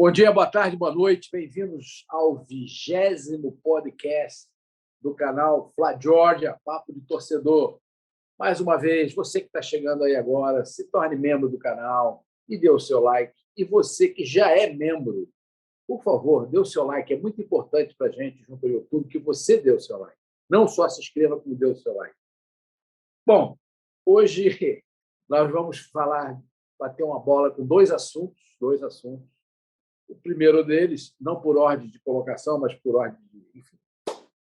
Bom dia, boa tarde, boa noite. Bem-vindos ao 20º podcast do canal Fla Georgia, Papo de Torcedor. Mais uma vez, você que está chegando aí agora, se torne membro do canal e dê o seu like. E você que já é membro, por favor, dê o seu like. É muito importante para a gente, junto ao YouTube, que você dê o seu like. Não só se inscreva, como dê o seu like. Bom, hoje nós vamos bater uma bola com dois assuntos. O primeiro deles, não por ordem de colocação, mas por ordem de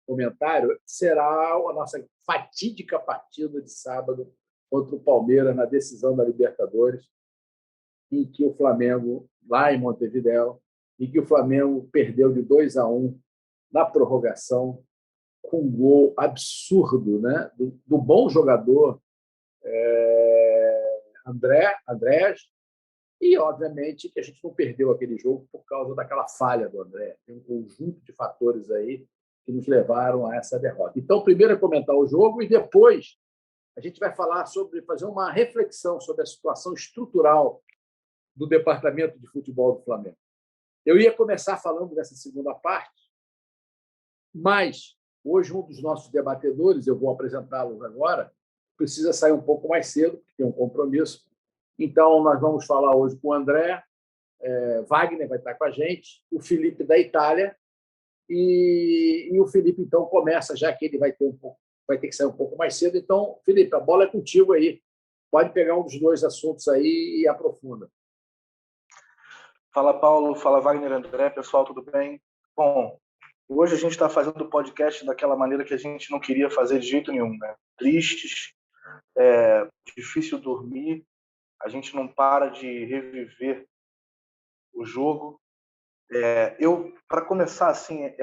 comentário, será a nossa fatídica partida de sábado contra o Palmeiras na decisão da Libertadores, em que o Flamengo, lá em Montevidéu, em que o Flamengo perdeu de 2-1 na prorrogação, com um gol absurdo, né? do bom jogador Andrés. E, obviamente, que a gente não perdeu aquele jogo por causa daquela falha do André. Tem um conjunto de fatores aí que nos levaram a essa derrota. Então, primeiro é comentar o jogo e depois a gente vai fazer uma reflexão sobre a situação estrutural do departamento de futebol do Flamengo. Eu ia começar falando dessa segunda parte, mas hoje um dos nossos debatedores, eu vou apresentá-los agora, precisa sair um pouco mais cedo, porque tem um compromisso. Então, nós vamos falar hoje com o André, Wagner vai estar com a gente, o Felipe da Itália, e o Felipe, então, começa, já que ele vai ter que sair um pouco mais cedo. Então, Felipe, a bola é contigo aí. Pode pegar um dos dois assuntos aí e aprofunda. Fala, Paulo. Fala, Wagner, André. Pessoal, tudo bem? Bom, hoje a gente está fazendo o podcast daquela maneira que a gente não queria fazer de jeito nenhum, né? Tristes, difícil dormir, a gente não para de reviver o jogo. Para começar, assim,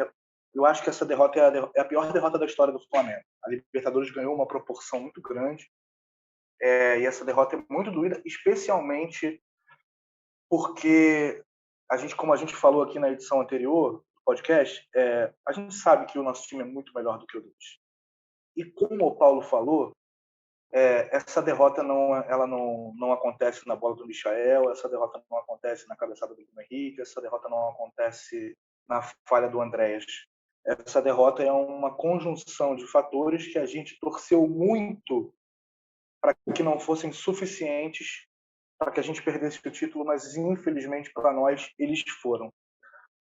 eu acho que essa derrota é a pior derrota da história do Flamengo. A Libertadores ganhou uma proporção muito grande, e essa derrota é muito doída, especialmente porque como a gente falou aqui na edição anterior do podcast, a gente sabe que o nosso time é muito melhor do que o deles. E como o Paulo falou, essa derrota não acontece na bola do Michael, essa derrota não acontece na cabeçada do Bruno Henrique, essa derrota não acontece na falha do Andrés. Essa derrota é uma conjunção de fatores que a gente torceu muito para que não fossem suficientes para que a gente perdesse o título, mas infelizmente para nós eles foram.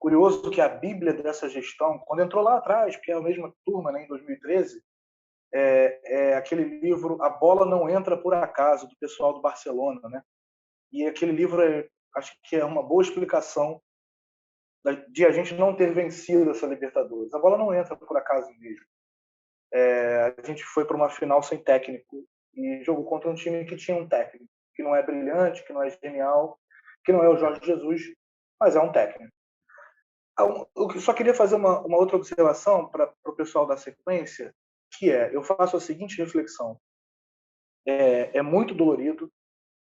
Curioso que a Bíblia dessa gestão, quando entrou lá atrás, que é a mesma turma, né, em 2013, aquele livro A Bola Não Entra Por Acaso, do pessoal do Barcelona, né? E aquele livro acho que é uma boa explicação de a gente não ter vencido essa Libertadores. A bola não entra por acaso mesmo. A gente foi para uma final sem técnico e jogou contra um time que tinha um técnico, que não é brilhante, que não é genial, que não é o Jorge Jesus, mas é um técnico. Eu só queria fazer uma outra observação para o pessoal da sequência, que eu faço a seguinte reflexão. É muito dolorido,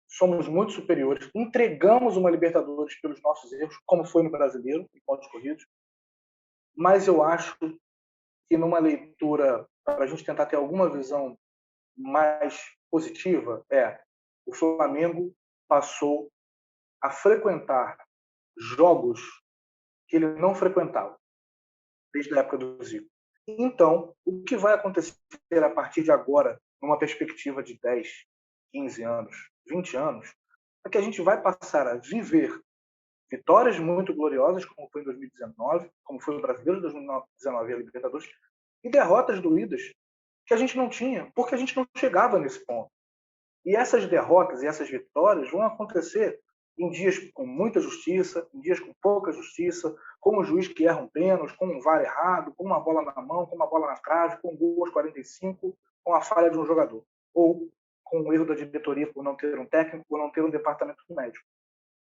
somos muito superiores, entregamos uma Libertadores pelos nossos erros, como foi no Brasileiro, em pontos corridos, mas eu acho que numa leitura, para a gente tentar ter alguma visão mais positiva, o Flamengo passou a frequentar jogos que ele não frequentava desde a época do Zico. Então, o que vai acontecer a partir de agora, numa perspectiva de 10, 15 anos, 20 anos, é que a gente vai passar a viver vitórias muito gloriosas, como foi em 2019, como foi no Brasileiro de 2019 e a Libertadores, e derrotas doídas que a gente não tinha, porque a gente não chegava nesse ponto. E essas derrotas e essas vitórias vão acontecer em dias com muita justiça, em dias com pouca justiça, com um juiz que erra um pênalti, com um VAR errado, com uma bola na mão, com uma bola na trave, com um gol aos 45, com a falha de um jogador. Ou com o erro da diretoria por não ter um técnico, por não ter um departamento médico.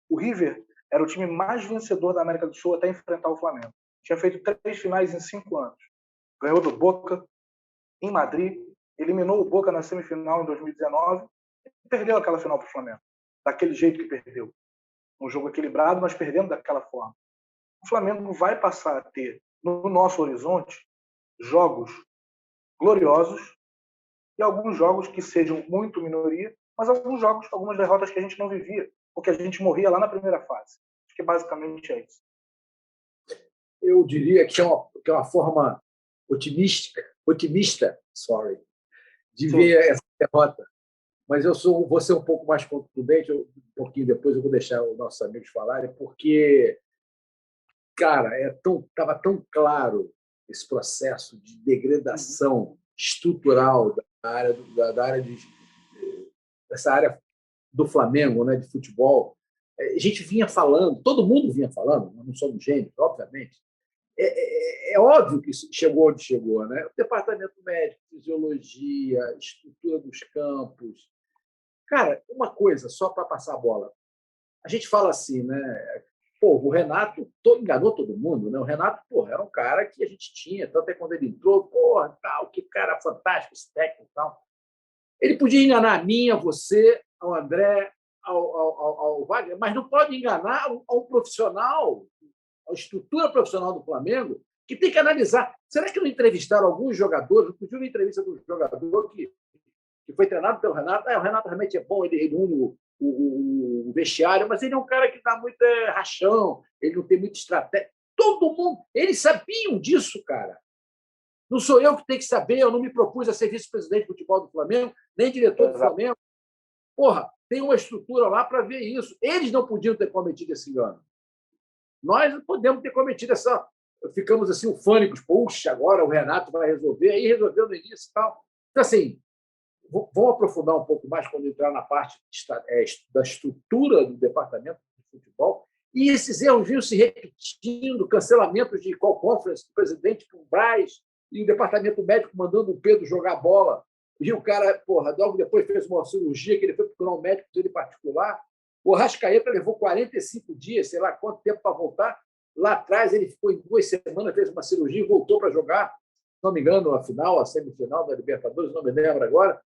O River era o time mais vencedor da América do Sul até enfrentar o Flamengo. Tinha feito 3 finais em 5 anos. Ganhou do Boca em Madrid, eliminou o Boca na semifinal em 2019 e perdeu aquela final para o Flamengo. Daquele jeito que perdeu. Um jogo equilibrado, mas perdendo daquela forma. O Flamengo vai passar a ter, no nosso horizonte, jogos gloriosos e alguns jogos que sejam muito minoria, mas alguns jogos, algumas derrotas que a gente não vivia, porque a gente morria lá na primeira fase. que basicamente é isso. Eu diria que é uma forma otimista, de ver essa derrota. Mas vou ser um pouco mais contundente, um pouquinho depois eu vou deixar os nossos amigos falarem, porque, cara, estava tão claro esse processo de degradação estrutural dessa área do Flamengo, né, de futebol. A gente vinha falando, todo mundo vinha falando, nós não somos gênios, obviamente. É óbvio que chegou onde chegou, né? O departamento médico, fisiologia, estrutura dos campos. Cara, uma coisa, só para passar a bola. A gente fala assim, né? Pô, o Renato enganou todo mundo, né? O Renato, porra, era um cara que a gente tinha, tanto é quando ele entrou, porra, tal, que cara fantástico, esse técnico e tal. Ele podia enganar a mim, a você, ao André, ao Wagner, mas não pode enganar ao profissional, a estrutura profissional do Flamengo, que tem que analisar. Será que não entrevistaram alguns jogadores? Eu tive uma entrevista com um jogador que foi treinado pelo Renato. O Renato realmente é bom, ele une o vestiário, mas ele é um cara que dá muito rachão, ele não tem muita estratégia. Todo mundo, eles sabiam disso, cara. Não sou eu que tenho que saber, eu não me propus a ser vice-presidente de futebol do Flamengo, nem diretor do Flamengo. Porra, tem uma estrutura lá para ver isso. Eles não podiam ter cometido esse engano. Nós podemos ter cometido essa... Ficamos assim, ufânicos. Puxa, agora o Renato vai resolver. Aí resolveu no início e tal. Então, assim, vamos aprofundar um pouco mais quando entrar na parte da estrutura do departamento de futebol. E esses erros vinham se repetindo, cancelamentos de call conference do presidente para o Braz e o departamento médico mandando o Pedro jogar bola. E o cara, porra, logo depois fez uma cirurgia que ele foi procurar um médico dele particular. O Arrascaeta levou 45 dias, sei lá quanto tempo para voltar. Lá atrás ele ficou em 2 semanas, fez uma cirurgia e voltou para jogar. Não me engano, a semifinal da Libertadores, não me lembro agora.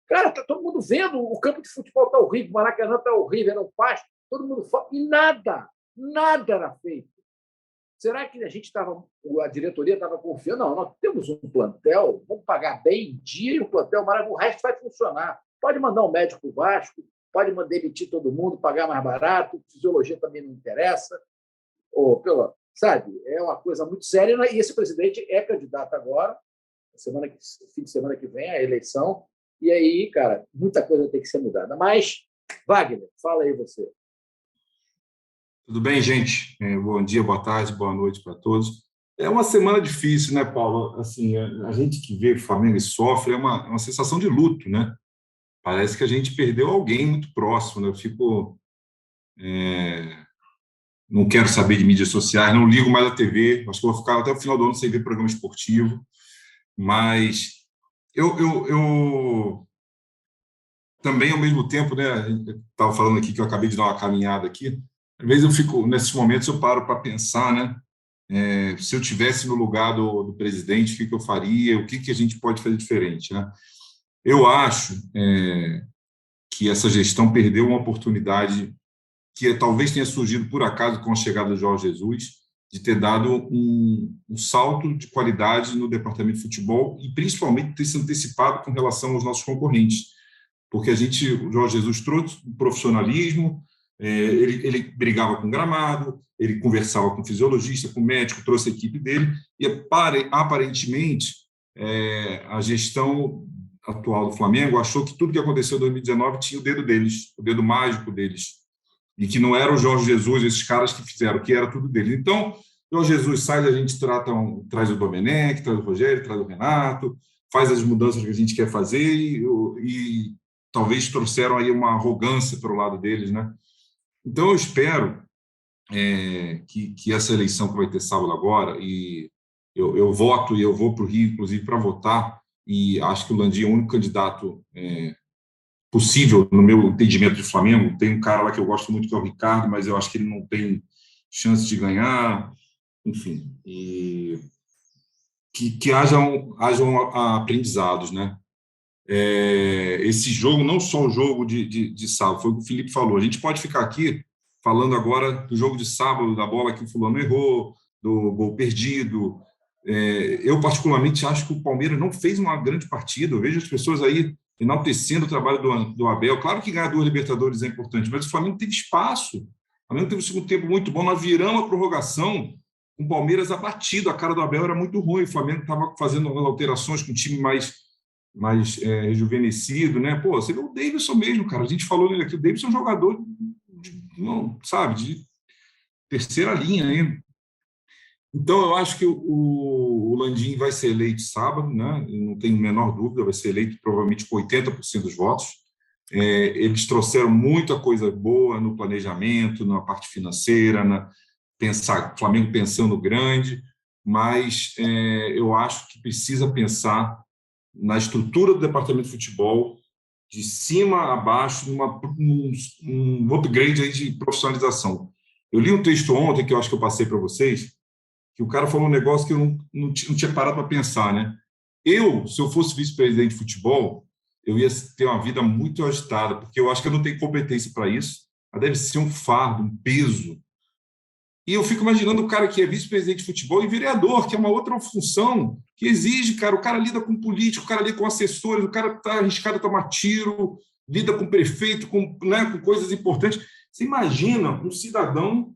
Cara, está todo mundo vendo, o campo de futebol está horrível, o Maracanã está horrível, era um pasto, todo mundo fala, e nada era feito. Será que a diretoria estava confiando? Não, nós temos um plantel, vamos pagar bem em dia e o plantel maravilhoso, o resto vai funcionar. Pode mandar um médico para o Vasco, pode demitir todo mundo, pagar mais barato, fisiologia também não interessa. Sabe? É uma coisa muito séria, e esse presidente é candidato agora, fim de semana que vem, a eleição, e aí, cara, muita coisa tem que ser mudada. Mas, Wagner, fala aí você. Tudo bem, gente? Bom dia, boa tarde, boa noite para todos. É uma semana difícil, né, Paulo? Assim, a gente que vê o Flamengo e sofre é uma sensação de luto, né? Parece que a gente perdeu alguém muito próximo, né? Eu fico... não quero saber de mídias sociais, não ligo mais a TV, acho que vou ficar até o final do ano sem ver programa esportivo, mas eu também, ao mesmo tempo, né, estava falando aqui que eu acabei de dar uma caminhada aqui, às vezes eu fico, nesses momentos eu paro para pensar, né, se eu tivesse no lugar do presidente, o que eu faria, o que a gente pode fazer diferente, né? Eu acho que essa gestão perdeu uma oportunidade que talvez tenha surgido por acaso com a chegada do Jorge Jesus, de ter dado um salto de qualidade no departamento de futebol e, principalmente, ter se antecipado com relação aos nossos concorrentes. Porque o Jorge Jesus trouxe o profissionalismo, ele brigava com o gramado, ele conversava com o fisiologista, com o médico, trouxe a equipe dele, e aparentemente a gestão atual do Flamengo achou que tudo que aconteceu em 2019 tinha o dedo deles, o dedo mágico deles, e que não era o Jorge Jesus, esses caras que fizeram, que era tudo deles. Então, o Jorge Jesus sai, a gente traz o Domenech, traz o Rogério, traz o Renato, faz as mudanças que a gente quer fazer e talvez trouxeram aí uma arrogância para o lado deles, né? Então, eu espero que essa eleição que vai ter sábado agora, e eu voto e eu vou para o Rio, inclusive, para votar, e acho que o Landim é o único candidato possível, no meu entendimento de Flamengo. Tem um cara lá que eu gosto muito, que é o Ricardo, mas eu acho que ele não tem chance de ganhar, enfim, e que hajam aprendizados, né? Esse jogo, não só o jogo de sábado, foi o que o Felipe falou, a gente pode ficar aqui falando agora do jogo de sábado, da bola que o fulano errou, do gol perdido. Eu, particularmente, acho que o Palmeiras não fez uma grande partida. Eu vejo as pessoas aí enaltecendo o trabalho do Abel. Claro que ganhar 2 Libertadores é importante, mas o Flamengo teve espaço. Flamengo teve um segundo tempo muito bom, nós viramos a prorrogação com o Palmeiras abatido, a cara do Abel era muito ruim, o Flamengo estava fazendo alterações com o time mais rejuvenescido, né? Pô, você vê o Davidson mesmo, cara, a gente falou nele aqui, o Davidson é um jogador, de terceira linha ainda. Então, eu acho que o Landim vai ser eleito sábado, né? Não tenho a menor dúvida, vai ser eleito provavelmente com 80% dos votos. Eles trouxeram muita coisa boa no planejamento, na parte financeira, o Flamengo pensando grande, mas eu acho que precisa pensar na estrutura do departamento de futebol, de cima a baixo, um upgrade aí de profissionalização. Eu li um texto ontem, que eu acho que eu passei para vocês, que o cara falou um negócio que eu não tinha parado para pensar, né? Se eu fosse vice-presidente de futebol, eu ia ter uma vida muito agitada, porque eu acho que eu não tenho competência para isso, mas deve ser um fardo, um peso. E eu fico imaginando o cara que é vice-presidente de futebol e vereador, que é uma outra função que exige, cara, o cara lida com político, o cara lida com assessores, o cara está arriscado a tomar tiro, lida com prefeito, com coisas importantes. Você imagina um cidadão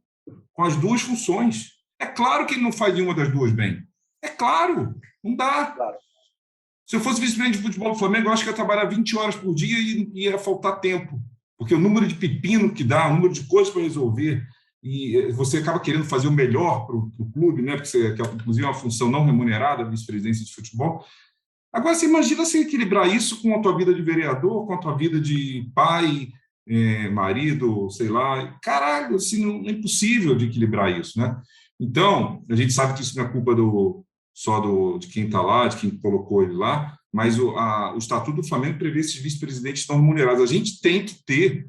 com as duas funções. É claro que ele não faz nenhuma das duas bem. É claro, não dá. Claro. Se eu fosse vice-presidente de futebol do Flamengo, eu acho que eu ia trabalhar 20 horas por dia e ia faltar tempo. Porque o número de pepino que dá, o número de coisas para resolver, e você acaba querendo fazer o melhor para o clube, né? Porque que é, inclusive, uma função não remunerada, vice-presidência de futebol. Agora, você imagina você equilibrar isso com a tua vida de vereador, com a tua vida de pai, marido, sei lá. Caralho, assim, não é impossível de equilibrar isso, né? Então, a gente sabe que isso não é culpa de quem está lá, de quem colocou ele lá, mas o Estatuto do Flamengo prevê esses vice-presidentes não remunerados. A gente tem que ter,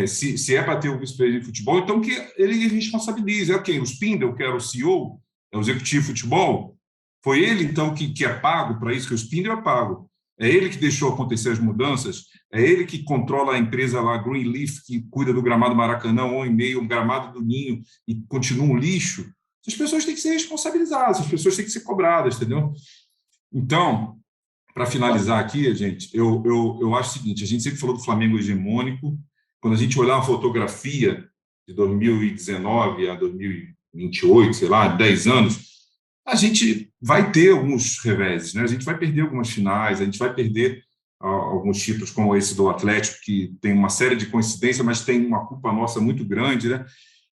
se é para ter o vice-presidente de futebol, então que ele responsabilize. É quem? O Spindle, que era o CEO, é o executivo de futebol? Foi ele, então, que é pago para isso, que o Spindle é pago. É ele que deixou acontecer as mudanças, é ele que controla a empresa lá, Greenleaf, que cuida do gramado Maracanã, 1,5, o gramado do Ninho, e continua um lixo. As pessoas têm que ser responsabilizadas, as pessoas têm que ser cobradas, entendeu? Então, para finalizar aqui, gente, eu acho o seguinte, a gente sempre falou do Flamengo hegemônico, quando a gente olhar uma fotografia de 2019 a 2028, sei lá, 10 anos, a gente vai ter alguns reveses, né? A gente vai perder algumas finais, a gente vai perder alguns títulos como esse do Atlético, que tem uma série de coincidências, mas tem uma culpa nossa muito grande, né?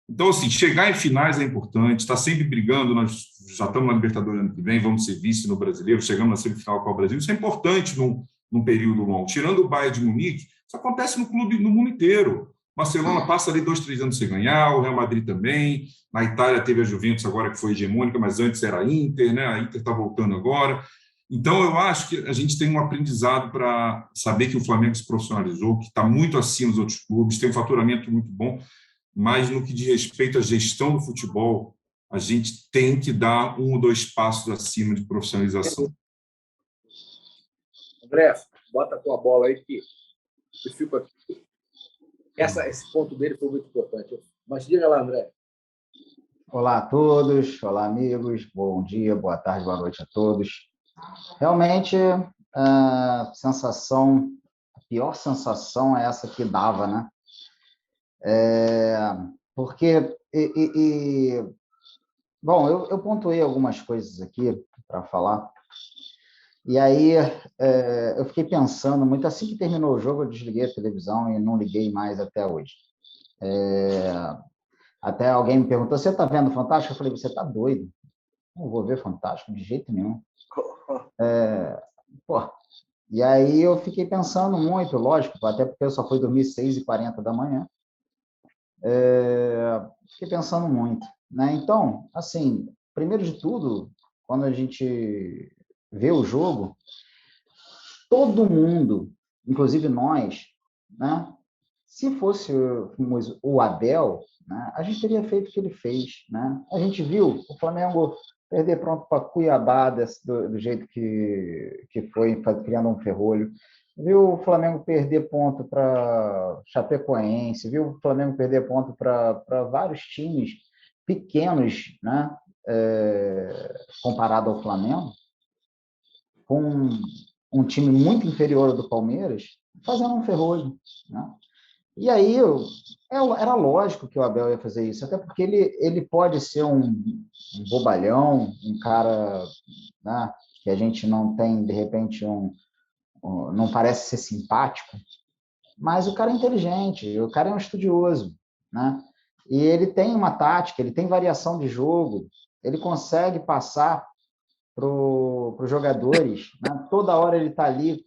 Então, assim, chegar em finais é importante, estar sempre brigando, nós já estamos na Libertadores ano que vem, vamos ser vice no Brasileiro, chegamos na semifinal com o Brasil, isso é importante num período longo. Tirando o Bayern de Munique, isso acontece no clube no mundo inteiro. Barcelona passa ali 2, 3 anos sem ganhar, o Real Madrid também, na Itália teve a Juventus agora que foi hegemônica, mas antes era a Inter, né? A Inter está voltando agora. Então, eu acho que a gente tem um aprendizado para saber que o Flamengo se profissionalizou, que está muito acima dos outros clubes, tem um faturamento muito bom, mas no que diz respeito à gestão do futebol, a gente tem que dar 1 ou 2 passos acima de profissionalização. André, bota a tua bola aí que eu fico aqui. Esse ponto dele foi muito importante. Mas diga lá, André. Olá a todos, olá amigos, bom dia, boa tarde, boa noite a todos. Realmente, a pior sensação é essa que dava, né? Porque, bom, eu pontuei algumas coisas aqui para falar, e aí eu fiquei pensando muito, assim que terminou o jogo, eu desliguei a televisão e não liguei mais até hoje. Até alguém me perguntou, você está vendo Fantástico? Eu falei, você está doido? Não vou ver Fantástico de jeito nenhum. E aí eu fiquei pensando muito, lógico, até porque eu só fui dormir 6h40 da manhã. Fiquei pensando muito, né? Então, assim, primeiro de tudo, quando a gente vê o jogo, todo mundo, inclusive nós, né? Se fosse o Abel, né, a gente teria feito o que ele fez, né? A gente viu o Flamengo perder pronto para Cuiabá do jeito que foi, criando um ferrolho. Viu o Flamengo perder ponto para Chapecoense, viu o Flamengo perder ponto para vários times pequenos, né? Comparado ao Flamengo, com um time muito inferior ao do Palmeiras, fazendo um ferrolho, né? E aí era lógico que o Abel ia fazer isso, até porque ele pode ser um bobalhão, um cara, né, que a gente não tem, de repente, não parece ser simpático, mas o cara é inteligente, o cara é um estudioso, né? E ele tem uma tática, ele tem variação de jogo, ele consegue passar para os jogadores, né? Toda hora ele está ali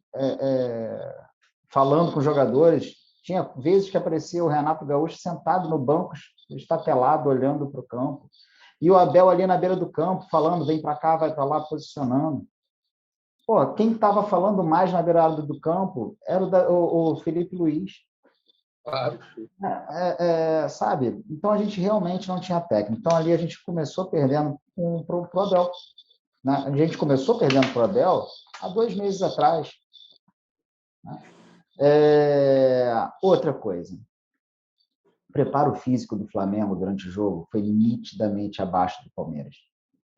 falando com os jogadores. Tinha vezes que aparecia o Renato Gaúcho sentado no banco, estatelado, olhando para o campo. E o Abel ali na beira do campo, falando, vem para cá, vai para lá, posicionando. Pô, quem estava falando mais na beirada do campo era o Felipe Luiz. Claro. Sabe? Então a gente realmente não tinha técnica. Então ali a gente começou perdendo para o Abel. Né? A gente começou perdendo para o Abel há 2 meses atrás. Né? Outra coisa. O preparo físico do Flamengo durante o jogo foi nitidamente abaixo do Palmeiras.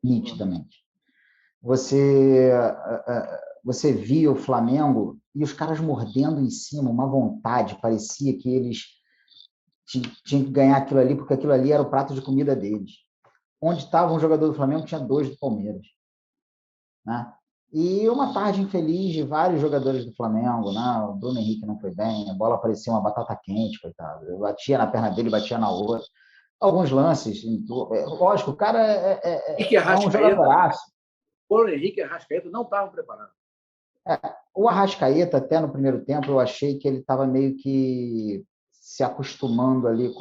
Nitidamente. Você via o Flamengo e os caras mordendo em cima, uma vontade, parecia que eles tinham que ganhar aquilo ali, porque aquilo ali era o prato de comida deles. Onde estava um jogador do Flamengo, tinha 2 do Palmeiras. Né? E uma tarde infeliz de vários jogadores do Flamengo, né? O Bruno Henrique não foi bem, a bola parecia uma batata quente, coitado. Eu batia na perna dele, batia na outra. Alguns lances, lógico, o cara é um jogadoraço. O Bruno Henrique e Arrascaeta não estavam preparados. O Arrascaeta, até no primeiro tempo, eu achei que ele estava meio que se acostumando ali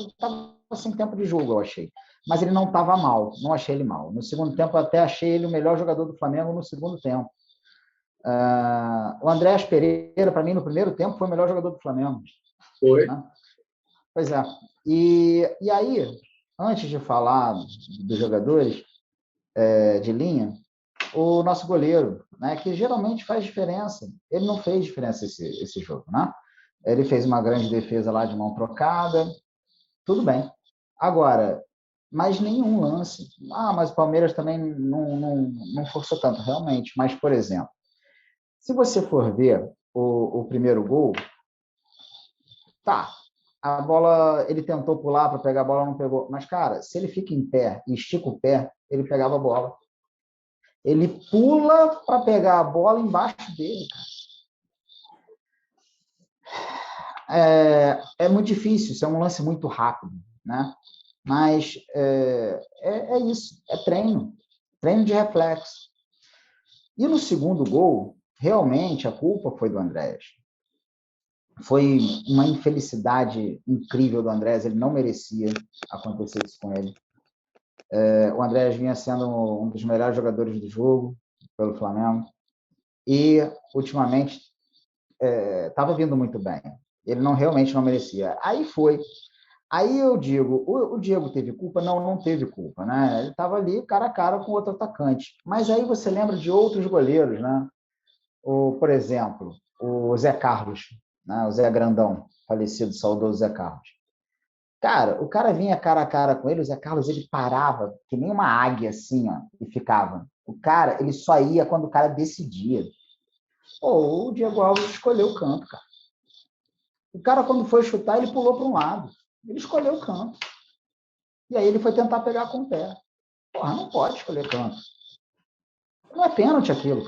estava sem tempo de jogo, eu achei. Mas ele não estava mal, não achei ele mal. No segundo tempo, eu até achei ele o melhor jogador do Flamengo no segundo tempo. O Andréas Pereira, para mim, no primeiro tempo, foi o melhor jogador do Flamengo. Foi. Né? Pois é. E aí, antes de falar dos jogadores de linha, o nosso goleiro, né, que geralmente faz diferença, ele não fez diferença esse jogo. Né? Ele fez uma grande defesa lá de mão trocada, tudo bem. Agora, mas nenhum lance. Mas o Palmeiras também não forçou tanto, realmente. Mas, por exemplo, se você for ver o primeiro gol, a bola, ele tentou pular para pegar a bola, não pegou. Mas, cara, se ele fica em pé e estica o pé, ele pegava a bola. Ele pula para pegar a bola embaixo dele, cara. É muito difícil, isso é um lance muito rápido, né? Mas é isso, é treino de reflexo. E no segundo gol, realmente a culpa foi do Andréas. Foi uma infelicidade incrível do Andréas, ele não merecia acontecer isso com ele. O Andréas vinha sendo um dos melhores jogadores do jogo pelo Flamengo e ultimamente estava vindo muito bem. Ele realmente não merecia. Aí eu digo, o Diego teve culpa? Não teve culpa, né? Ele estava ali cara a cara com outro atacante. Mas aí você lembra de outros goleiros, né? Por exemplo, o Zé Carlos, né? O Zé Grandão, falecido, saudoso Zé Carlos. Cara, o cara vinha cara a cara com ele, o Zé Carlos, ele parava que nem uma águia, assim, ó, e ficava. O cara, ele só ia quando o cara decidia. O Diego Alves escolheu o canto, cara. O cara, quando foi chutar, ele pulou para um lado. Ele escolheu o canto. E aí ele foi tentar pegar com o pé. Porra, não pode escolher canto. Não é pênalti aquilo.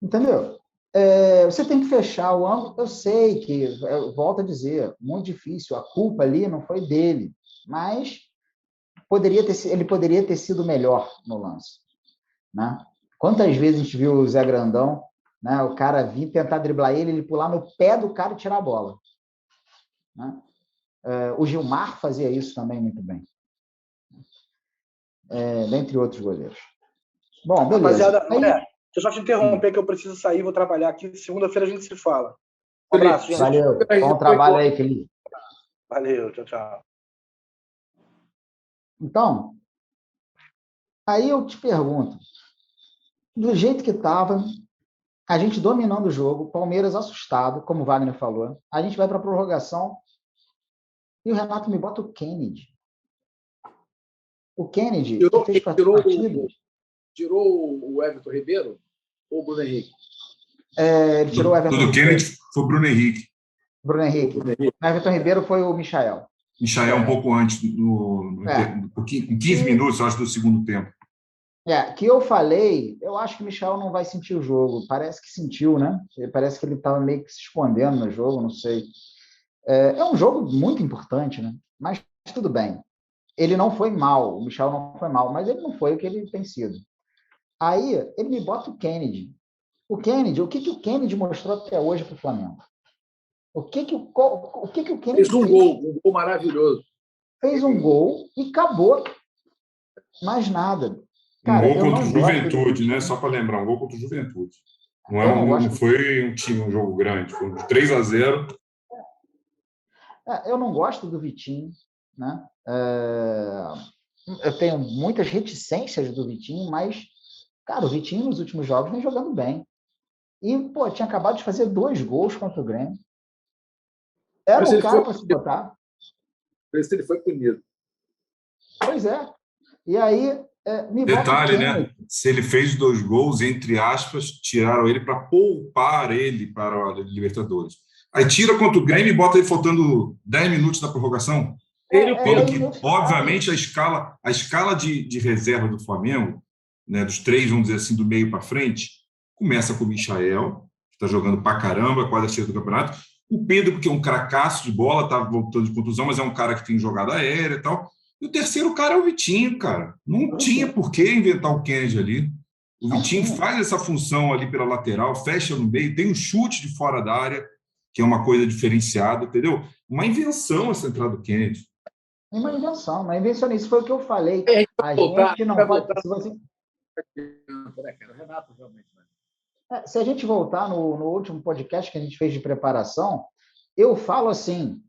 Entendeu? Você tem que fechar o ângulo. Eu sei que, volto a dizer, muito difícil. A culpa ali não foi dele. Mas ele poderia ter sido melhor no lance. Né? Quantas vezes a gente viu o Zé Grandão, né? O cara vir tentar driblar ele pular no pé do cara e tirar a bola. Né? O Gilmar fazia isso também muito bem. Dentre outros goleiros. Bom, beleza. Rapaziada, André, deixa eu só te interromper que eu preciso sair, vou trabalhar aqui. Segunda-feira a gente se fala. Um abraço, gente. Valeu. Bom trabalho aí, Felipe. Valeu, tchau, tchau. Então, aí eu te pergunto, do jeito que estava, a gente dominando o jogo, Palmeiras assustado, como o Wagner falou, a gente vai para a prorrogação e o Renato me bota o Kennedy. O Kennedy, que fez 4 partidas. Tirou o Everton Ribeiro ou o Bruno Henrique? Ele tirou o Everton do Ribeiro. Kennedy foi o Bruno Henrique. Bruno Henrique. O Everton Ribeiro foi o Michael. Michael um pouco antes, com 15 minutos, eu acho, do segundo tempo. Que eu falei, eu acho que o Michael não vai sentir o jogo. Parece que sentiu, né? Parece que ele estava meio que se escondendo no jogo, não sei. É um jogo muito importante, né? Mas tudo bem. Ele não foi mal, o Michael não foi mal, mas ele não foi o que ele tem sido. Aí, ele me bota o Kennedy. O que o Kennedy mostrou até hoje para o Flamengo? O que o Kennedy fez? Um gol maravilhoso. Fez um gol e acabou. Mais nada. Cara, um gol contra o Juventude, né? Só para lembrar, um gol contra o Juventude. Não foi um jogo grande, foi de 3-0. Eu não gosto do Vitinho, né? Eu tenho muitas reticências do Vitinho, mas, cara, o Vitinho nos últimos jogos vem jogando bem. E, tinha acabado de fazer 2 gols contra o Grêmio. Era o cara para se botar. Por isso ele foi punido. Pois é. E aí, detalhe, né? Se ele fez 2 gols, entre aspas, tiraram ele para poupar ele para a Libertadores. Aí tira contra o Grêmio e bota ele faltando 10 minutos da prorrogação. Obviamente, a escala de reserva do Flamengo, né, dos 3, vamos dizer assim, do meio para frente, começa com o Michael, que está jogando para caramba, quase a cheia do campeonato. O Pedro, porque é um cracaço de bola, está voltando de contusão, mas é um cara que tem jogada aérea e tal. E o terceiro cara é o Vitinho, cara. Não tinha por que inventar o Kennedy ali. O Vitinho faz essa função ali pela lateral, fecha no meio, tem um chute de fora da área, que é uma coisa diferenciada, entendeu? Uma invenção essa entrada do Kennedy. Uma invenção. Isso foi o que eu falei. A gente não pode... Renato, realmente. Se a gente voltar no último podcast que a gente fez de preparação, eu falo assim,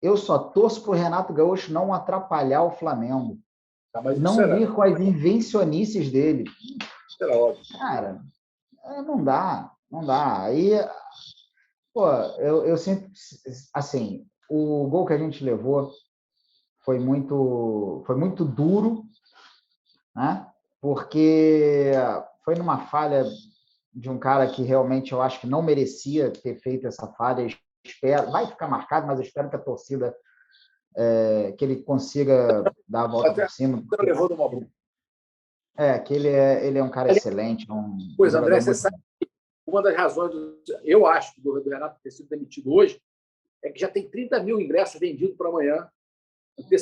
eu só torço para o Renato Gaúcho não atrapalhar o Flamengo. Não vir com as invencionices dele. Será óbvio. Cara, não dá. Aí, eu sinto, assim, o gol que a gente levou foi muito duro, né? Porque foi numa falha de um cara que realmente eu acho que não merecia ter feito essa falha. Vai ficar marcado, mas eu espero que a torcida que ele consiga dar a volta por cima. Levou de uma boa. Que ele é um cara excelente. Pois, André, você sabe que uma das razões, eu acho, do Renato ter sido demitido hoje, é que já tem 30 mil ingressos vendidos para amanhã.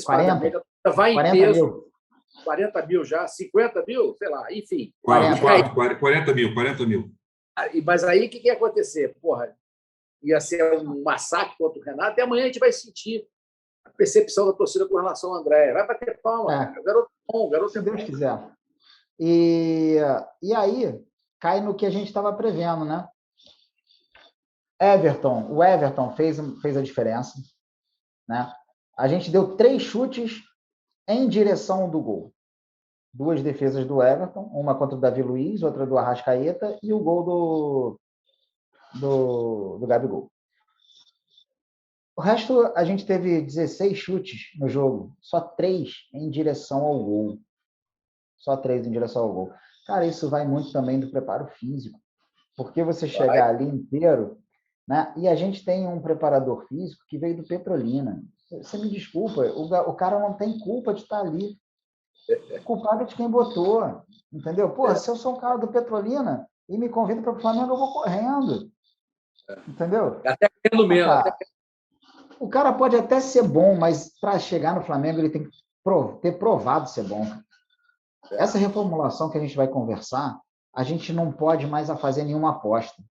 40? Vai 40 em peso. mil. 40 mil já, 50 mil, sei lá, enfim. 40 mil. Mas aí o que ia acontecer? Ia ser um massacre contra o Renato, e amanhã a gente vai sentir a percepção da torcida com relação ao André. Vai bater palma. Garoto bom, garoto se Deus quiser. E aí cai no que a gente estava prevendo, né? O Everton fez a diferença, né? A gente deu 3 chutes em direção do gol. 2 defesas do Everton, uma contra o Davi Luiz, outra do Arrascaeta, e o gol do Gabigol. O resto, a gente teve 16 chutes no jogo, só 3 em direção ao gol. Cara, isso vai muito também do preparo físico, porque você chegar ali inteiro, né? E a gente tem um preparador físico que veio do Petrolina. Você me desculpa, o cara não tem culpa de estar ali. O culpado é de quem botou, entendeu? Se eu sou um cara do Petrolina e me convido para o Flamengo, eu vou correndo, entendeu? Até querendo menos. O cara pode até ser bom, mas para chegar no Flamengo ele tem que ter provado ser bom. Essa reformulação que a gente vai conversar, a gente não pode mais fazer nenhuma aposta.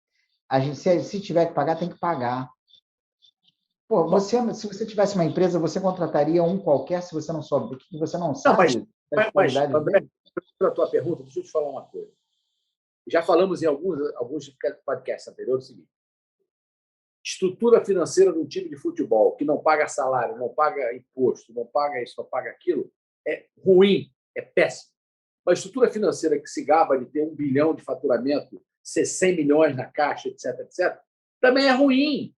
Se tiver que pagar, tem que pagar. Se você tivesse uma empresa, você contrataria um qualquer se você não sabe. Você não sabe. Mas André, para a tua pergunta, deixa eu te falar uma coisa. Já falamos em alguns podcasts anteriores o seguinte: estrutura financeira de um time de futebol que não paga salário, não paga imposto, não paga isso, não paga aquilo, é ruim, é péssimo. Uma estrutura financeira que se gaba de ter 1 bilhão de faturamento, ser 100 milhões na caixa, etc., também é ruim.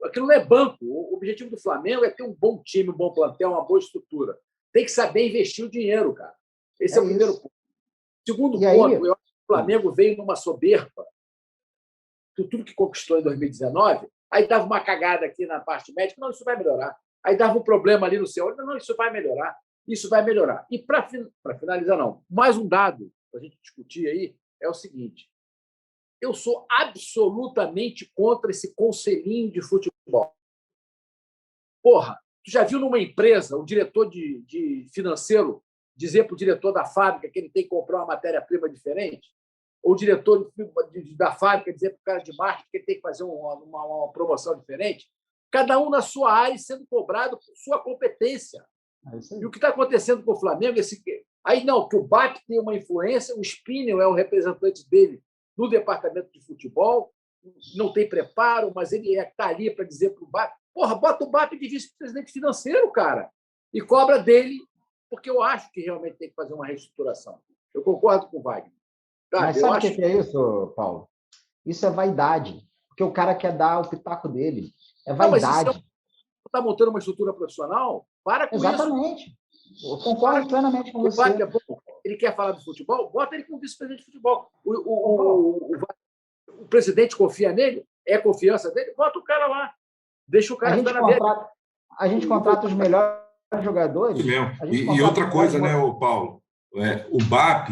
Aquilo não é banco. O objetivo do Flamengo é ter um bom time, um bom plantel, uma boa estrutura. Tem que saber investir o dinheiro, cara. Esse é o primeiro ponto. Segundo ponto, eu acho que o Flamengo veio numa soberba tudo que conquistou em 2019, aí dava uma cagada aqui na parte médica, não, isso vai melhorar. Aí dava um problema ali no seu, não, isso vai melhorar, isso vai melhorar. E para finalizar, não, mais um dado para a gente discutir aí é o seguinte: eu sou absolutamente contra esse conselhinho de futebol. Porra, tu já viu numa empresa o diretor de financeiro dizer para o diretor da fábrica que ele tem que comprar uma matéria-prima diferente? Ou o diretor da fábrica dizer para o cara de marketing que ele tem que fazer uma promoção diferente? Cada um na sua área sendo cobrado por sua competência. E o que está acontecendo com o Flamengo é aí não, que o BAP tem uma influência, o Spinel é o representante dele no departamento de futebol, não tem preparo, mas ele está ali para dizer para o BAP, porra, bota o BAP de vice-presidente financeiro, cara, e cobra dele, porque eu acho que realmente tem que fazer uma reestruturação. Eu concordo com o Wagner. Mas sabe o que é isso, Paulo? Isso é vaidade, porque o cara quer dar o pitaco dele. É vaidade. Não, está montando uma estrutura profissional? Para com Exatamente. isso. Eu concordo plenamente com você. É bom. Ele quer falar de futebol? Bota ele como vice-presidente de futebol. O presidente confia nele? É confiança dele? Bota o cara lá. Deixa o cara ficar na dele. A gente contrata os melhores jogadores. Isso mesmo. E outra coisa, né, Paulo? O BAP,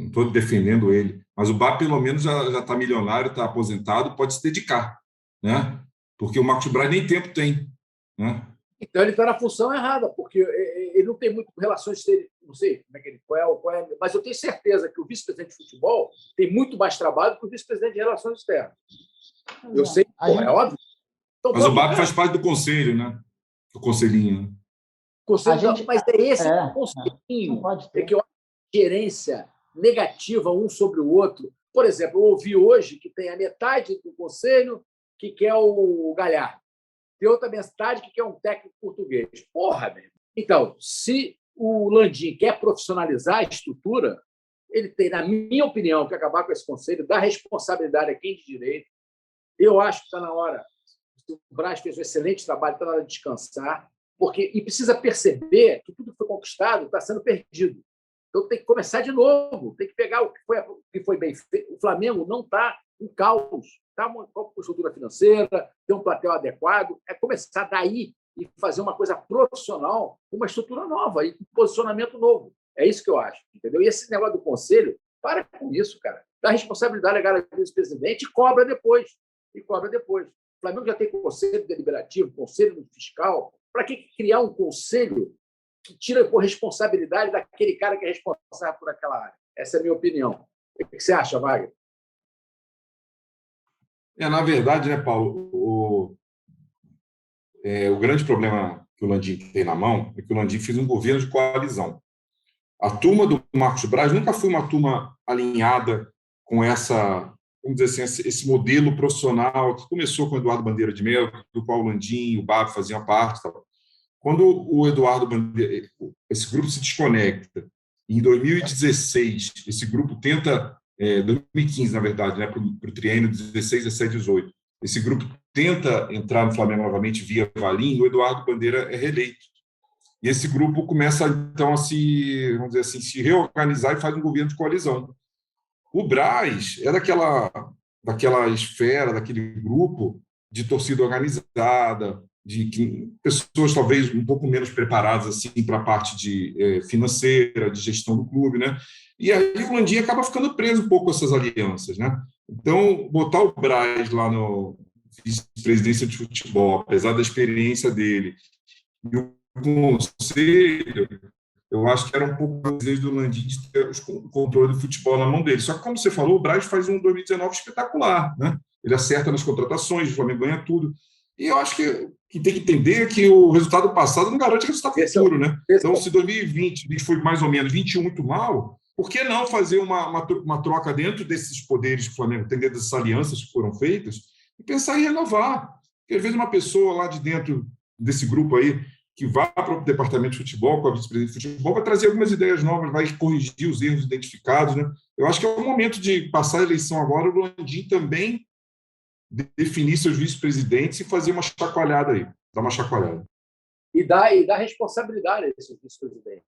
estou defendendo ele, mas o BAP pelo menos já está milionário, está aposentado, pode se dedicar, né? Porque o Marcos Braz nem tempo tem, né? Então ele está na função errada, porque ele não tem muito relações exteriores, não sei como é que ele qual é, mas eu tenho certeza que o vice-presidente de futebol tem muito mais trabalho que o vice-presidente de relações externas. Eu sei, é óbvio. Então, mas o BAP faz parte do conselho, né? O conselhinho. Né? Conselho, mas é esse conselhinho é que eu acho gerência negativa um sobre o outro. Por exemplo, eu ouvi hoje que tem a metade do conselho que quer o Galhardo. Tem outra metade que quer um técnico português. Porra, meu. Então, se o Landim quer profissionalizar a estrutura, ele tem, na minha opinião, que acabar com esse conselho, dar responsabilidade a quem de direito. Eu acho que está na hora. O Braz fez um excelente trabalho, está na hora de descansar, e precisa perceber que tudo que foi conquistado está sendo perdido. Então, tem que começar de novo, tem que pegar o que foi bem feito. O Flamengo não está em caos, está com estrutura financeira, tem um platel adequado, é começar daí e fazer uma coisa profissional, uma estrutura nova e um posicionamento novo. É isso que eu acho, entendeu? E esse negócio do conselho, para com isso, cara. Dá responsabilidade a cada vice-presidente e cobra depois. O Flamengo já tem conselho deliberativo, conselho fiscal. Para que criar um conselho que tira por responsabilidade daquele cara que é responsável por aquela área? Essa é a minha opinião. O que você acha, Wagner? Na verdade, né, Paulo, o grande problema que o Landim tem na mão é que o Landim fez um governo de coalizão. A turma do Marcos Braz nunca foi uma turma alinhada com essa, vamos dizer assim, esse modelo profissional que começou com o Eduardo Bandeira de Mello, do qual o Landim e o BAP faziam parte. Quando o Eduardo Bandeira, esse grupo se desconecta, em 2016, esse grupo tenta, 2015, na verdade, né, para o triênio 16, 17, 18, esse grupo tenta entrar no Flamengo novamente via Valim, o Eduardo Bandeira é reeleito. E esse grupo começa, então, a vamos dizer assim, se reorganizar e faz um governo de coalizão. O Braz é daquela esfera, daquele grupo de torcida organizada, de pessoas talvez um pouco menos preparadas assim para a parte financeira, de gestão do clube, né? E aí o Landim acaba ficando preso um pouco com essas alianças, né? Então, botar o Braz lá no vice-presidência de futebol, apesar da experiência dele, e o conselho, eu acho que era um pouco o desejo do Landim de ter o controle do futebol na mão dele. Só que, como você falou, o Braz faz um 2019 espetacular, né? Ele acerta nas contratações, o Flamengo ganha tudo. E eu acho que tem que entender que o resultado passado não garante o resultado futuro, né? Então, se 2020 foi mais ou menos 21 muito mal, por que não fazer uma troca dentro desses poderes que o Flamengo tem, dentro dessas alianças que foram feitas, e pensar em renovar? Porque, às vezes, uma pessoa lá de dentro desse grupo aí, que vá para o departamento de futebol, com a vice-presidente de futebol, vai trazer algumas ideias novas, vai corrigir os erros identificados, né? Eu acho que é o momento de passar a eleição agora, o Landim também definir seus vice-presidentes e fazer uma chacoalhada aí, dar uma chacoalhada. E dar responsabilidade a esses vice-presidentes.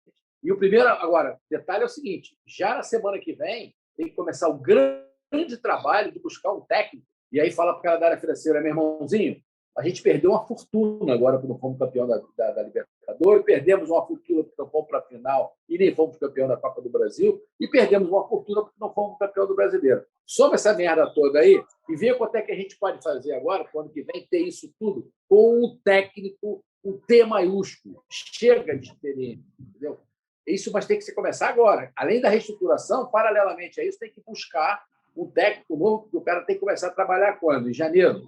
E o primeiro, agora, detalhe é o seguinte, já na semana que vem tem que começar o grande grande trabalho de buscar um técnico. E aí fala para o cara da área financeira, meu irmãozinho, a gente perdeu uma fortuna agora porque não fomos campeão da Libertadores, perdemos uma fortuna porque não fomos para a final e nem fomos campeão da Copa do Brasil, e perdemos uma fortuna porque não fomos campeão do Brasileiro. Soma essa merda toda aí e vê quanto é que a gente pode fazer agora, para o ano que vem, ter isso tudo com um técnico, um T maiúsculo. Chega de experiência, entendeu? Isso, mas tem que se começar agora. Além da reestruturação, paralelamente a isso, tem que buscar um técnico novo, porque o cara tem que começar a trabalhar quando? Em janeiro.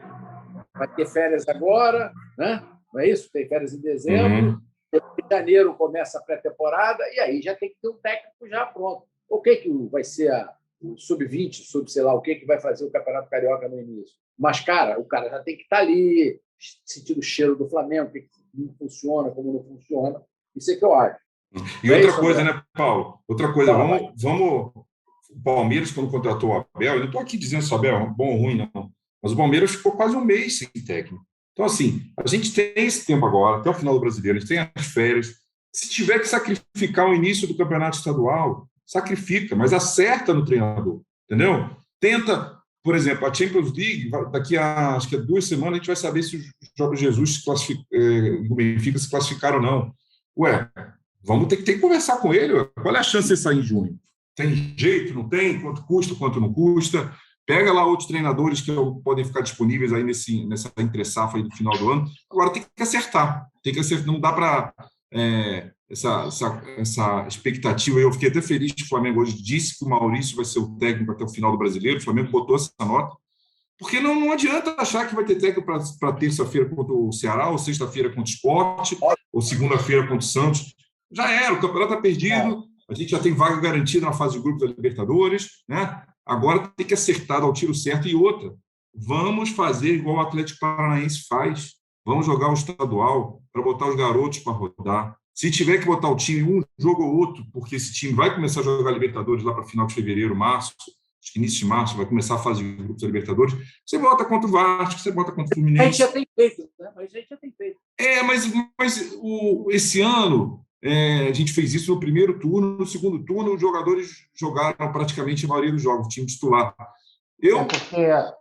Vai ter férias agora, né? Não é isso? Tem férias em dezembro. Em janeiro começa a pré-temporada e aí já tem que ter um técnico já pronto. O que vai ser o sub-20, sei lá, o que vai fazer o Campeonato Carioca no início? Mas, cara, o cara já tem que estar ali, sentir o cheiro do Flamengo, o que funciona, como não funciona. Isso é que eu acho. E outra coisa, né, Paulo? Outra coisa, vamos. O Palmeiras, quando contratou o Abel, eu não estou aqui dizendo se o Abel é bom ou ruim, não. Mas o Palmeiras ficou quase um mês sem técnico. Então, assim, a gente tem esse tempo agora, até o final do Brasileiro, a gente tem as férias. Se tiver que sacrificar o início do campeonato estadual, sacrifica, mas acerta no treinador, entendeu? Tenta, por exemplo, a Champions League, daqui a, acho que 2 semanas, a gente vai saber se os Jorge Jesus o Benfica se classificaram ou não. Ué, vamos ter que conversar com ele. Ué. Qual é a chance de sair em junho? Tem jeito, não tem? Quanto custa, quanto não custa? Pega lá outros treinadores que podem ficar disponíveis aí nessa entre-safra aí do final do ano. Agora tem que acertar. Não dá para... essa expectativa. Eu fiquei até feliz que o Flamengo hoje disse que o Maurício vai ser o técnico até o final do Brasileiro. O Flamengo botou essa nota. Porque não adianta achar que vai ter técnico para terça-feira contra o Ceará, ou sexta-feira contra o Sport, ou segunda-feira contra o Santos. Já era, o campeonato está perdido. A gente já tem vaga garantida na fase de grupos da Libertadores, né? Agora tem que acertar, dar o tiro certo. E outra, vamos fazer igual o Atlético Paranaense faz. Vamos jogar o estadual para botar os garotos para rodar. Se tiver que botar o time um jogo ou outro, porque esse time vai começar a jogar Libertadores lá para final de fevereiro, março, acho que início de março, vai começar a fase de grupos da Libertadores, você bota contra o Vasco, você bota contra o Fluminense. A gente já tem feito, né? Esse ano... a gente fez isso no primeiro turno, no segundo turno, os jogadores jogaram praticamente a maioria dos jogos, o time titular. Eu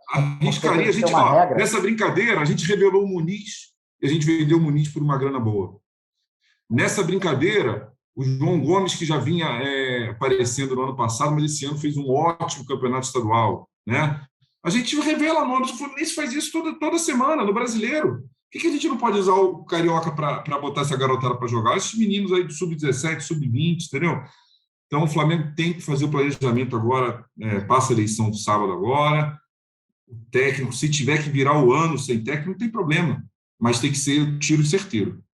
arriscaria, a gente, nessa brincadeira, a gente revelou o Muniz e a gente vendeu o Muniz por uma grana boa. Nessa brincadeira, o João Gomes, que já vinha aparecendo no ano passado, mas esse ano fez um ótimo campeonato estadual, né? A gente revela nomes, o Fluminense faz isso toda semana, no Brasileiro. Por que a gente não pode usar o Carioca para botar essa garotada para jogar? Esses meninos aí do sub-17, sub-20, entendeu? Então, o Flamengo tem que fazer o planejamento agora, passa a eleição do sábado agora, o técnico, se tiver que virar o ano sem técnico, não tem problema, mas tem que ser tiro certeiro.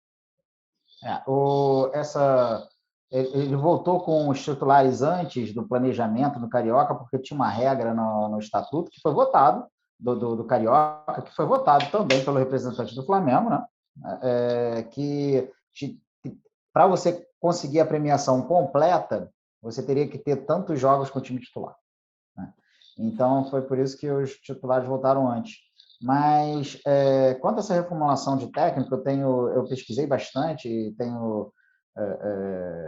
Ele voltou com os titulares antes do planejamento no Carioca, porque tinha uma regra no estatuto que foi votado, do Carioca, que foi votado também pelo representante do Flamengo, né? Que para você conseguir a premiação completa, você teria que ter tantos jogos com o time titular, né? Então, foi por isso que os titulares voltaram antes. Mas, quanto a essa reformulação de técnico, eu pesquisei bastante e tenho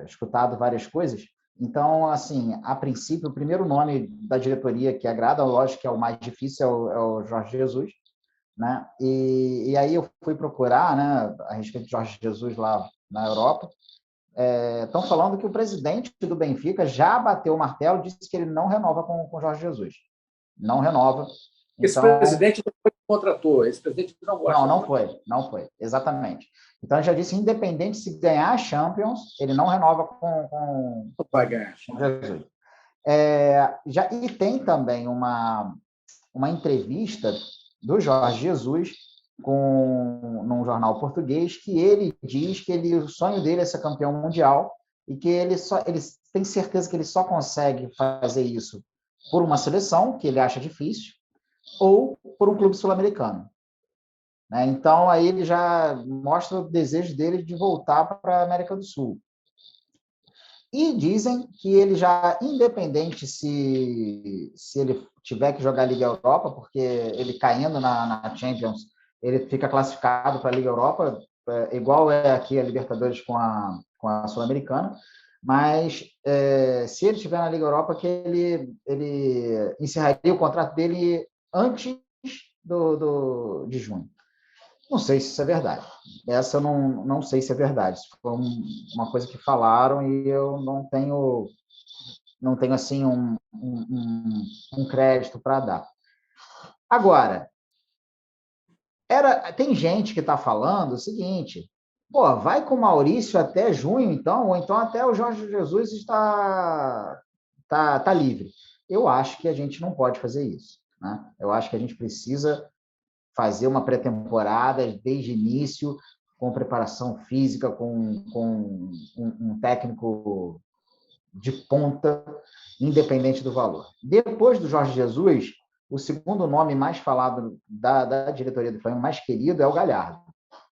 escutado várias coisas. Então, assim, a princípio, o primeiro nome da diretoria que agrada, lógico que é o mais difícil, é o Jorge Jesus, né? E aí eu fui procurar, né, a respeito de Jorge Jesus lá na Europa. Estão falando que o presidente do Benfica já bateu o martelo e disse que ele não renova com o Jorge Jesus. Não renova. Esse presidente não foi que contratou, esse presidente não gosta. Não foi, exatamente. Então, ele já disse, independente se ganhar a Champions, ele não renova com vai ganhar. Jesus. E tem também uma entrevista do Jorge Jesus num jornal português, que ele diz que o sonho dele é ser campeão mundial e que ele tem certeza que ele só consegue fazer isso por uma seleção, que ele acha difícil, ou por um clube sul-americano. Né? Então, aí ele já mostra o desejo dele de voltar para a América do Sul. E dizem que ele já, independente se ele tiver que jogar a Liga Europa, porque ele caindo na Champions, ele fica classificado para a Liga Europa, igual é aqui a Libertadores com a Sul-Americana, mas se ele estiver na Liga Europa, que ele encerraria o contrato dele antes de junho. Não sei se isso é verdade. Essa eu não sei se é verdade. Isso foi uma coisa que falaram e eu não tenho assim um crédito para dar. Agora, tem gente que está falando o seguinte: pô, vai com o Maurício até junho, então, ou então até o Jorge Jesus está livre. Eu acho que a gente não pode fazer isso, né? Eu acho que a gente precisa fazer uma pré-temporada desde o início, com preparação física, com um técnico de ponta, independente do valor. Depois do Jorge Jesus, o segundo nome mais falado da diretoria do Flamengo, mais querido, é o Galhardo,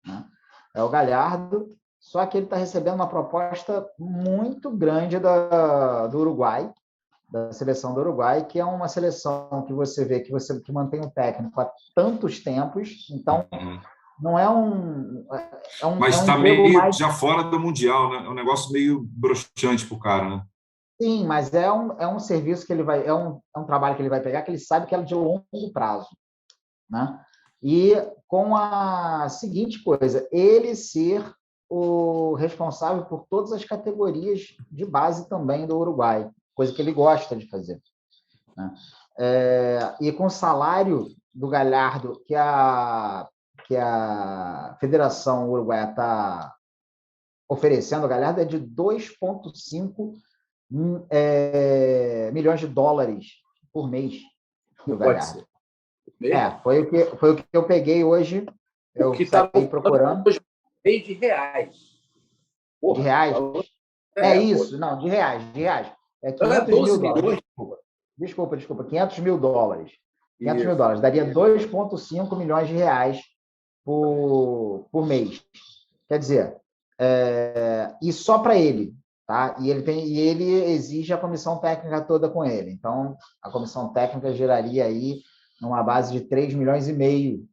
né? É o Galhardo, só que ele está recebendo uma proposta muito grande do Uruguai, da seleção do Uruguai, que é uma seleção que você vê que mantém o técnico há tantos tempos, então não é Mas está meio já fora do Mundial, né? É um negócio meio broxante para o cara, né? Sim, mas é um serviço que ele vai, é um trabalho que ele vai pegar, que ele sabe que é de longo prazo, né? E com a seguinte coisa, ele ser o responsável por todas as categorias de base também do Uruguai, coisa que ele gosta de fazer, né? E com o salário do Galhardo que a Federação Uruguaia está oferecendo, o Galhardo é de 2,5 milhões de dólares por mês do Galhardo. Foi o que eu peguei hoje. Eu saí procurando. De reais. Porra, de reais? Isso, não, de reais. É 500 mil dólares. Desculpa. 500 mil dólares. 500 mil dólares. Daria 2,5 milhões de reais por mês. Quer dizer, e só para ele. Tá? E ele exige a comissão técnica toda com ele. Então, a comissão técnica geraria aí numa base de 3,5 milhões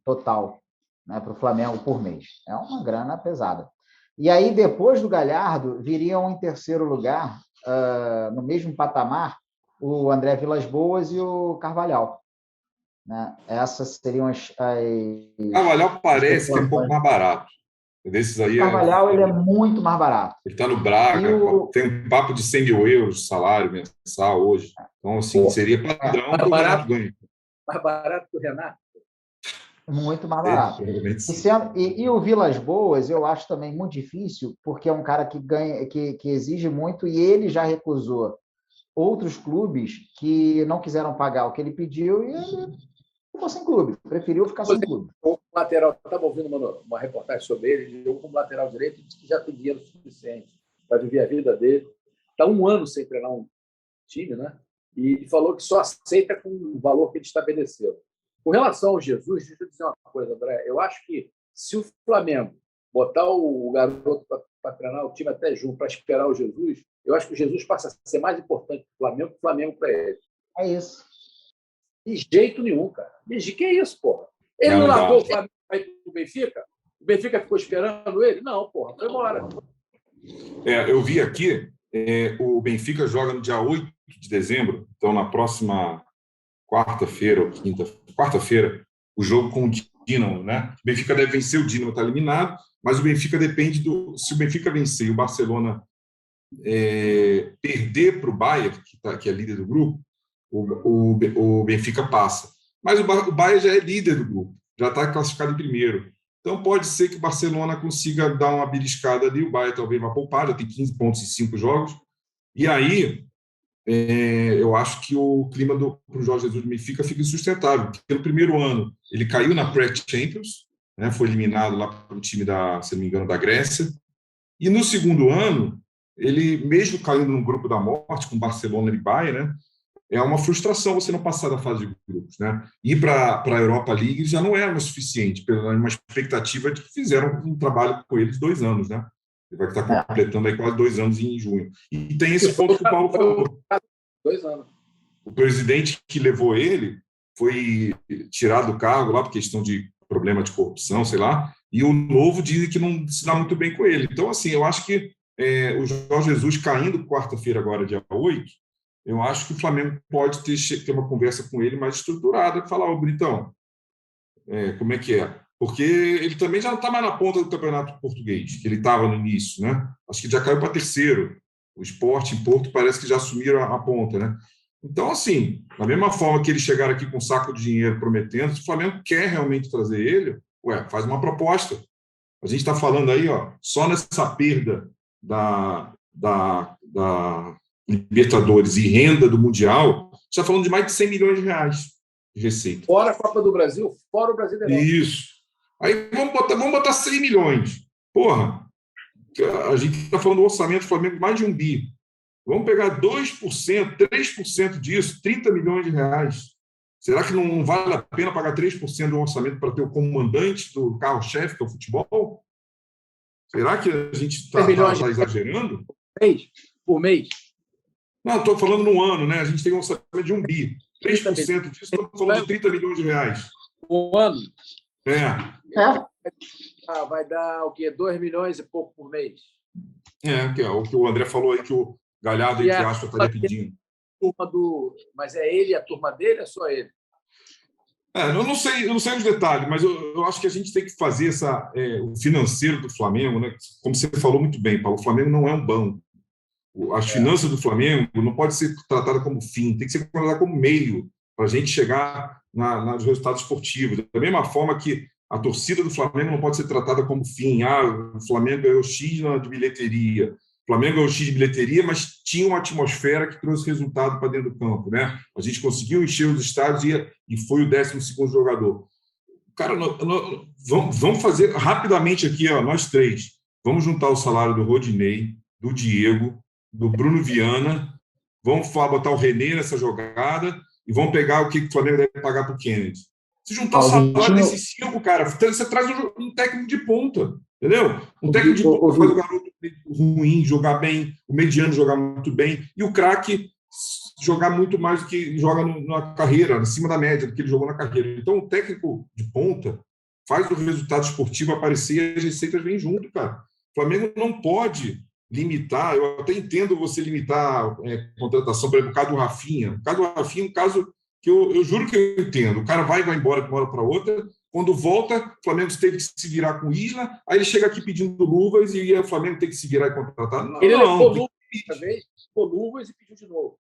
total, né, para o Flamengo por mês. É uma grana pesada. E aí, depois do Galhardo, viriam em terceiro lugar, no mesmo patamar, o André Vilas-Boas e o Carvalhal. Né? Essas seriam as Carvalhal parece que é um pouco mais barato. Desses aí, o Carvalhal ele é muito mais barato. Ele está no Braga, tem um papo de 100 mil euros de salário mensal hoje. Então, assim, seria padrão para o Renato ganhar. Mais barato que o Renato? Muito mais barato. E o Vilas Boas, eu acho também muito difícil, porque é um cara que ganha, que exige muito, e ele já recusou outros clubes que não quiseram pagar o que ele pediu e ele ficou sem clube, preferiu ficar sem clube. O lateral, estava ouvindo uma reportagem sobre ele jogou como lateral direito e disse que já tem dinheiro suficiente para viver a vida dele. Está 1 ano sem treinar um time, né? E falou que só aceita com o valor que ele estabeleceu. Com relação ao Jesus, deixa eu dizer uma coisa, André. Eu acho que se o Flamengo botar o garoto para treinar o time até junho, para esperar o Jesus, eu acho que o Jesus passa a ser mais importante para o Flamengo que o Flamengo para ele. É isso. De jeito nenhum, cara. Que é isso, porra? Ele não largou o Flamengo para ir para o Benfica? O Benfica ficou esperando ele? Não, porra, foi embora. Eu vi aqui, o Benfica joga no dia 8 de dezembro, então na próxima quarta-feira ou quarta-feira, o jogo com o Dinamo, né? O Benfica deve vencer, o Dinamo está eliminado, mas o Benfica depende se o Benfica vencer e o Barcelona perder para o Bayern, que é líder do grupo, o Benfica passa. Mas o Bayern já é líder do grupo, já está classificado em primeiro. Então, pode ser que o Barcelona consiga dar uma beliscada ali, o Bayern talvez vá poupar, já tem 15 pontos em 5 jogos. E aí, eu acho que o clima para o Jorge Jesus do Benfica fica insustentável, porque no primeiro ano ele caiu na pré-Champions, né, foi eliminado lá para o time, se não me engano, da Grécia. E no segundo ano, ele, mesmo caindo no grupo da morte, com Barcelona e Bayern, né, é uma frustração você não passar da fase de grupos, né? Ir para a Europa League já não era o suficiente, pela uma expectativa de que fizeram um trabalho com eles 2 anos, né? Ele vai estar completando aí quase 2 anos em junho. E tem esse ponto que o Paulo falou. 2 anos. O presidente que levou ele foi tirado do cargo lá por questão de problema de corrupção, sei lá, e o novo diz que não se dá muito bem com ele. Então, assim, eu acho que o Jorge Jesus caindo quarta-feira agora, dia 8, eu acho que o Flamengo pode ter uma conversa com ele mais estruturada, falar, ô, Britão, como é que é? Porque ele também já não está mais na ponta do Campeonato Português, que ele estava no início, né? Acho que já caiu para terceiro. O Sport e Porto parece que já assumiram a ponta, né? Então, assim, da mesma forma que eles chegaram aqui com um saco de dinheiro prometendo, se o Flamengo quer realmente trazer ele, faz uma proposta. A gente está falando aí, só nessa perda da Libertadores e renda do Mundial, está falando de mais de 100 milhões de reais de receita. Fora a Copa do Brasil, fora o Brasileirão. Isso. Aí vamos botar 100 milhões. Porra, a gente está falando do orçamento do Flamengo mais de 1 bi. Vamos pegar 2%, 3% disso, 30 milhões de reais. Será que não vale a pena pagar 3% do orçamento para ter o comandante do carro-chefe, que é o futebol? Será que a gente está exagerando? Por mês? Não, estou falando no ano, né? A gente tem um orçamento de 1 bi. 3% disso, estamos falando de 30 milhões de reais. Um ano? Vai dar o quê? 2 milhões e pouco por mês? Que é o que o André falou aí, que o Galhardo, entre aspas, estaria pedindo. Mas é ele, a turma dele, ou é só ele? Eu não sei os detalhes, mas eu acho que a gente tem que fazer o financeiro do Flamengo, né? Como você falou muito bem, Paulo, o Flamengo não é um banco. As finanças do Flamengo não pode ser tratada como fim, tem que ser tratada como meio para a gente chegar nos resultados esportivos. Da mesma forma que a torcida do Flamengo não pode ser tratada como fim. O Flamengo ganhou X de bilheteria. O Flamengo ganhou X de bilheteria, mas tinha uma atmosfera que trouxe resultado para dentro do campo, né? A gente conseguiu encher os estádios e foi o 12º jogador. Cara, vamos fazer rapidamente aqui, nós três. Vamos juntar o salário do Rodinei, do Diego, do Bruno Viana, vamos botar o René nessa jogada e vamos pegar o que o Flamengo deve pagar para o Kennedy. Se juntar o salário desses 5, cara, você traz um técnico de ponta, entendeu? Um técnico de ponta faz o garoto ruim jogar bem, o mediano jogar muito bem e o craque jogar muito mais do que joga na carreira, acima da média do que ele jogou na carreira. Então, o técnico de ponta faz o resultado esportivo aparecer e as receitas vêm junto, cara. O Flamengo não pode limitar, eu até entendo você limitar a contratação, por exemplo, o caso do Rafinha. O caso do Rafinha é um caso que eu juro que eu entendo. O cara vai embora de uma hora para outra, quando volta, o Flamengo teve que se virar com o Isla, aí ele chega aqui pedindo luvas e o Flamengo tem que se virar e contratar. Ele levou luvas e pediu de novo.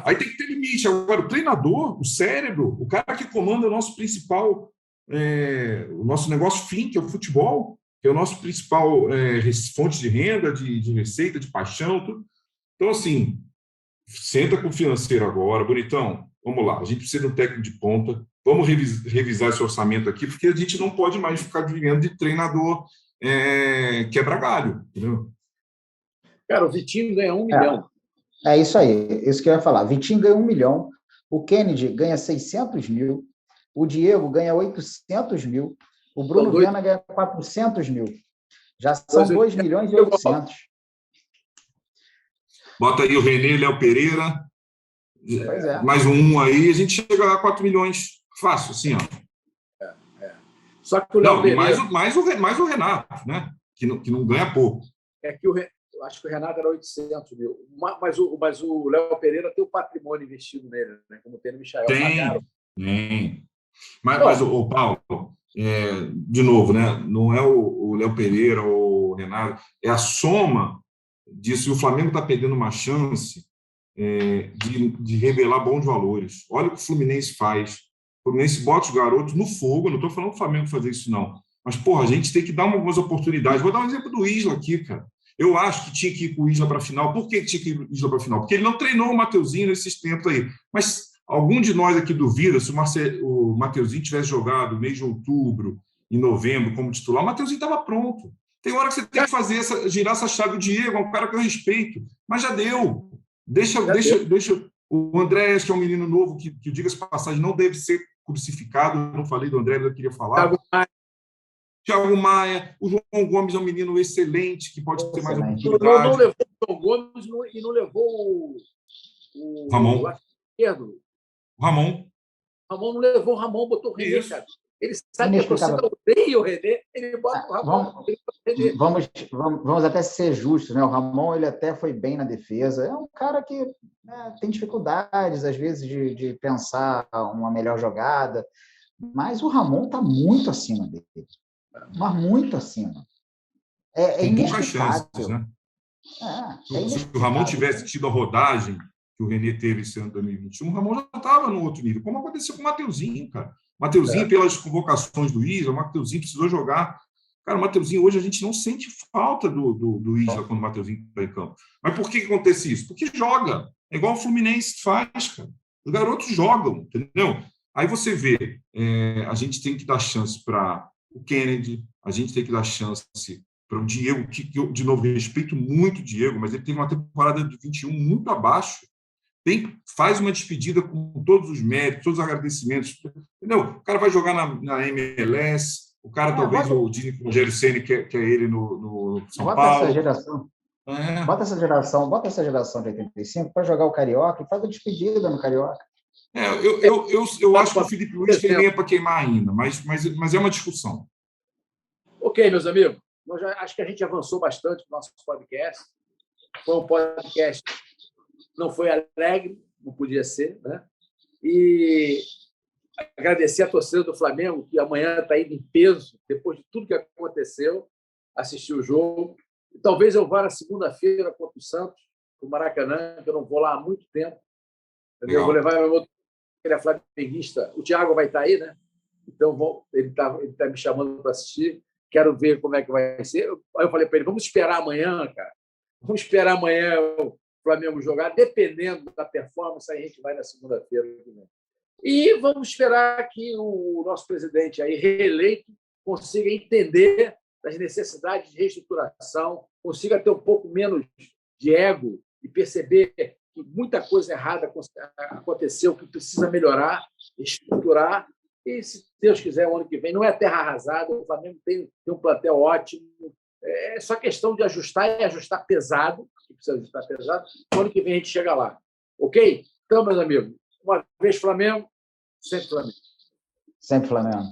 Aí tem que ter limite. Agora, o treinador, o cérebro, o cara que comanda o nosso principal, o nosso negócio fim, que é o futebol, que é o nosso principal fonte de renda, de receita, de paixão, tudo. Então, assim, senta com o financeiro agora, bonitão, vamos lá, a gente precisa de um técnico de ponta, vamos revisar esse orçamento aqui, porque a gente não pode mais ficar vivendo de treinador quebra-galho, entendeu? Cara, o Vitinho ganha 1 milhão. É isso aí, isso que eu ia falar. Vitinho ganha 1 milhão, o Kennedy ganha 600 mil, o Diego ganha 800 mil, o Bruno Viana ganha 400 mil. Já são 2 milhões e 800. Bota aí o René, Léo Pereira, mais um aí, a gente chega a 4 milhões. Fácil, assim, ó. Só que o Léo Pereira... mais o Renato, né? Que não ganha pouco. Eu acho que o Renato era 800 mil. Mas o Léo Pereira tem o patrimônio investido nele, né? Como tem no Michael. Tem. Mas o Paulo, de novo, né? Não é o Léo Pereira ou o Renato, é a soma disso. E o Flamengo está perdendo uma chance de revelar bons valores. Olha o que o Fluminense faz. O Fluminense bota os garotos no fogo. Eu não estou falando do Flamengo fazer isso, não. Mas, porra, a gente tem que dar algumas oportunidades. Vou dar um exemplo do Isla aqui, cara. Eu acho que tinha que ir com o Isla para a final. Por que tinha que ir com o Isla para a final? Porque ele não treinou o Mateuzinho nesses tempos aí. Mas algum de nós aqui duvida se o Mateuzinho tivesse jogado no mês de outubro, em novembro, como titular, o Mateuzinho estava pronto. Tem hora que você tem que girar essa chave. O Diego é um cara que eu respeito, mas já deu. Deixa o André, que é um menino novo, que diga-se passagem, não deve ser crucificado. Eu não falei do André, eu queria falar. Thiago Maia, o João Gomes é um menino excelente, que pode ter mais oportunidade. Não levou o João Gomes e não levou o Ramon. esquerdo. O Ramon. Ramon não levou o Ramon, botou o René, cara. Ele sabe que a torcida odeia o René, ele bota o Ramon. Vamos até ser justos, né? O Ramon ele até foi bem na defesa. É um cara que, né, tem dificuldades, às vezes, de pensar uma melhor jogada, mas o Ramon está muito acima dele. Mas muito acima. Com poucas chances, né? Se o Ramon tivesse tido a rodagem que o René teve esse ano de 2021, o Ramon já estava no outro nível, como aconteceu com o Mateuzinho, cara. O Mateuzinho, pelas convocações do Isla, o Mateuzinho precisou jogar. Cara, o Mateuzinho, hoje a gente não sente falta do Isla quando o Mateuzinho está em campo. Mas por que acontece isso? Porque joga. É igual o Fluminense faz, cara. Os garotos jogam, entendeu? Aí você vê, a gente tem que dar chance para o Kennedy, a gente tem que dar chance para o Diego, que eu, de novo, respeito muito o Diego, mas ele teve uma temporada de 21 muito abaixo. Faz uma despedida com todos os méritos, todos os agradecimentos. Entendeu? O cara vai jogar na MLS, o cara talvez o Rogério Ceni quer ele no São Paulo. Bota essa geração de 85 para jogar o Carioca e faz a despedida no Carioca. Eu acho que o Felipe Luiz tem lenha para queimar ainda, mas é uma discussão. Ok, meus amigos. Acho que a gente avançou bastante no nosso podcast. Foi um podcast não foi alegre, não podia ser, né? E agradecer a torcida do Flamengo, que amanhã está indo em peso, depois de tudo que aconteceu, assistir o jogo. E talvez eu vá na segunda-feira contra o Santos, no Maracanã, que eu não vou lá há muito tempo. Entendeu? Eu vou levar meu outro, ele é flamenguista. O Thiago vai estar aí, né? Então, ele tá me chamando para assistir. Quero ver como é que vai ser. Aí eu falei para ele, vamos esperar amanhã, cara. Vamos esperar amanhã o Flamengo jogar, dependendo da performance, aí a gente vai na segunda-feira. E vamos esperar que o nosso presidente aí, reeleito, consiga entender as necessidades de reestruturação, consiga ter um pouco menos de ego e perceber que muita coisa errada aconteceu, que precisa melhorar, estruturar. E, se Deus quiser, o ano que vem, não é terra arrasada, o Flamengo tem um plantel ótimo. É só questão de ajustar e ajustar pesado, que precisa ajustar pesado. O ano que vem a gente chega lá. Ok? Então, meus amigos, uma vez Flamengo, sempre Flamengo. Sempre Flamengo.